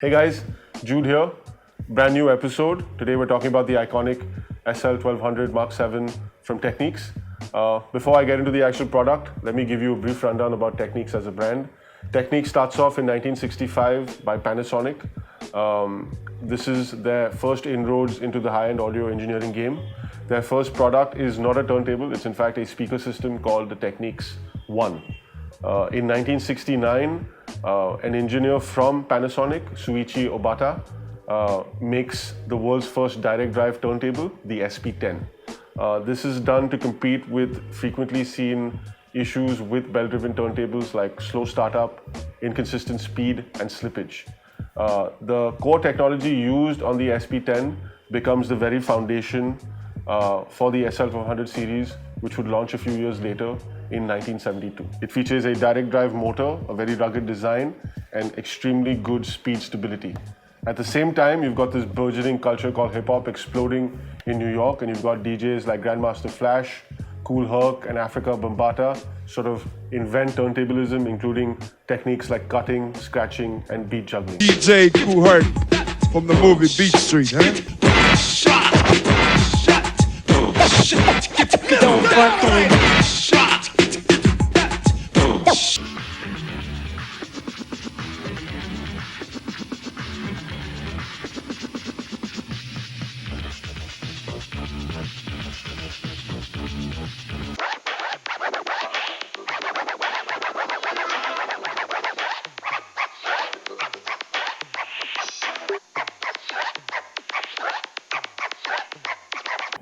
Hey guys, Jude here. Brand new episode. Today we're talking about the iconic SL1200 MK7 from Technics. Before I get into the actual product, let me give you a brief rundown about Technics as a brand. Technics starts off in 1965 by Panasonic. This is their first inroads into the high-end audio engineering game. Their first product is not a turntable, it's in fact a speaker system called the Technics 1. In 1969, an engineer from Panasonic, Shuichi Obata, makes the world's first direct drive turntable, the SP10. This is done to compete with frequently seen issues with belt-driven turntables like slow startup, inconsistent speed, and slippage. The core technology used on the SP10 becomes the very foundation for the SL1200 series, which would launch a few years later in 1972. It features a direct drive motor, a very rugged design, and extremely good speed stability. At the same time, you've got this burgeoning culture called hip-hop exploding in New York, and you've got DJs like Grandmaster Flash, Kool, Herc, and Africa Bambaataa sort of invent turntablism, including techniques like cutting, scratching, and beat juggling. DJ Kool Herc from the movie Beat Street, huh? Don't fuck with me.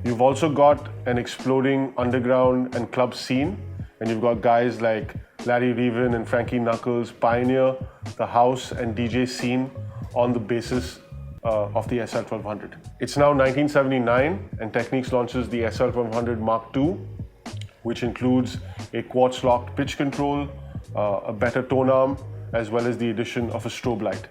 You've also got an exploding underground and club scene, and you've got guys like Larry Reven and Frankie Knuckles pioneer the house and DJ scene on the basis of the SL1200. It's now 1979, and Technics launches the SL1200 MK2, which includes a quartz-locked pitch control, a better tone arm, as well as the addition of a strobe light.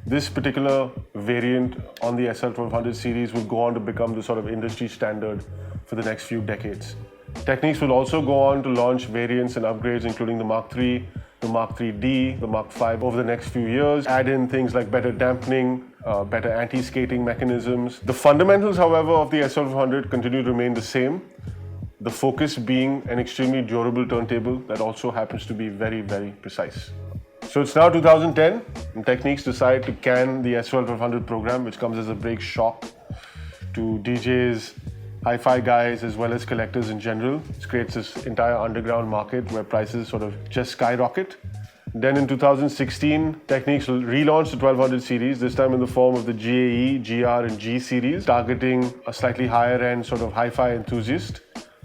This particular variant on the SL1200 series will go on to become the sort of industry standard for the next few decades. Technics will also go on to launch variants and upgrades including the Mark III, the Mark III-D, the Mark V over the next few years, add in things like better dampening, better anti-skating mechanisms. The fundamentals, however, of the SL1200 continue to remain the same, the focus being an extremely durable turntable that also happens to be very, very precise. So it's now 2010, and Technics decide to can the SL1200 program, which comes as a big shock to DJs, hi-fi guys, as well as collectors in general. It creates this entire underground market where prices sort of just skyrocket. Then in 2016, Technics relaunched the 1200 series, this time in the form of the GAE, GR, and G series, targeting a slightly higher end sort of hi-fi enthusiast.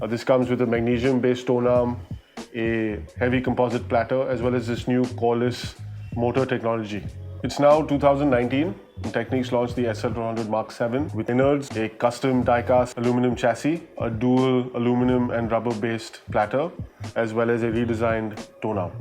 This comes with a magnesium-based tone arm, a heavy composite platter, as well as this new coreless motor technology. It's now 2019, and Technics launched the SL1200 MK7 with innards, a custom die-cast aluminum chassis, a dual aluminum and rubber-based platter, as well as a redesigned tone arm.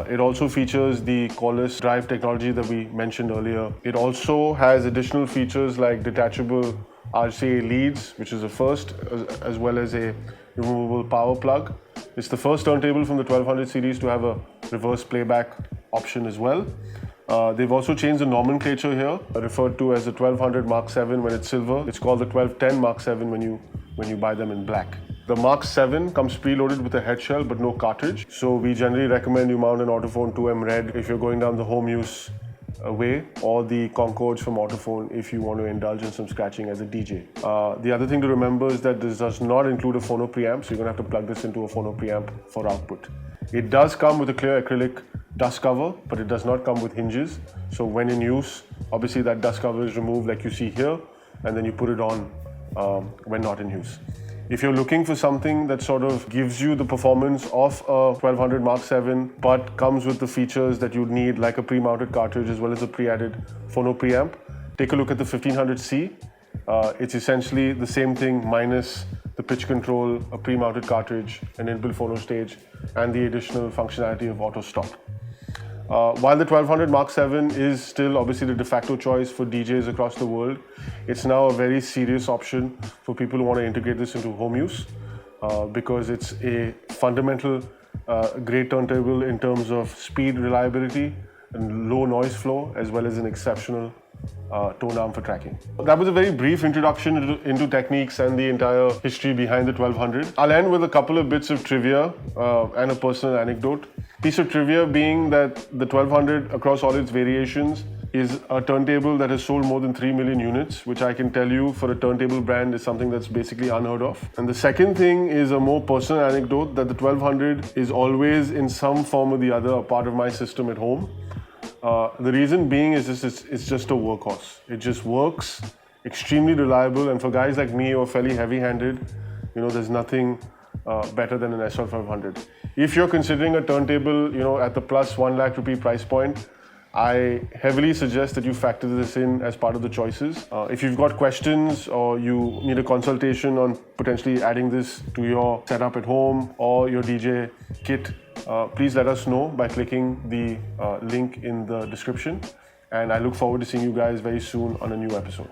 It also features the coreless drive technology that we mentioned earlier. It also has additional features like detachable RCA leads, which is a first, as well as a removable power plug. It's the first turntable from the 1200 series to have a reverse playback option as well. They've also changed the nomenclature here, referred to as the 1200 MK7 when it's silver. It's called the 1210 MK7 when you buy them in black. The MK7 comes preloaded with a head shell but no cartridge. So we generally recommend you mount an Autophone 2M Red if you're going down the home use way, or the Concords from Autophone if you want to indulge in some scratching as a DJ. The other thing to remember is that this does not include a phono preamp, so you're going to have to plug this into a phono preamp for output. It does come with a clear acrylic dust cover, but it does not come with hinges. So when in use, obviously that dust cover is removed like you see here, and then you put it on when not in use. If you're looking for something that sort of gives you the performance of a 1200 MK7 but comes with the features that you'd need, like a pre-mounted cartridge as well as a pre-added phono preamp, take a look at the 1500C. It's essentially the same thing minus the pitch control, a pre-mounted cartridge, an inbuilt phono stage, and the additional functionality of auto stop. While the 1200 MK7 is still obviously the de facto choice for DJs across the world, it's now a very serious option for people who want to integrate this into home use because it's a fundamental great turntable in terms of speed, reliability, and low noise floor, as well as an exceptional tone arm for tracking. That was a very brief introduction into Technics and the entire history behind the 1200. I'll end with a couple of bits of trivia and a personal anecdote. Piece of trivia being that the 1200 across all its variations is a turntable that has sold more than 3 million units, which I can tell you for a turntable brand is something that's basically unheard of. And the second thing is a more personal anecdote that the 1200 is always in some form or the other a part of my system at home. The reason being is it's just a workhorse. It just works, extremely reliable, and for guys like me who are fairly heavy-handed, you know, there's nothing better than an SL1200. If you're considering a turntable, you know, at the plus 1 lakh rupee price point, I heavily suggest that you factor this in as part of the choices. If you've got questions or you need a consultation on potentially adding this to your setup at home or your DJ kit, please let us know by clicking the link in the description. And I look forward to seeing you guys very soon on a new episode.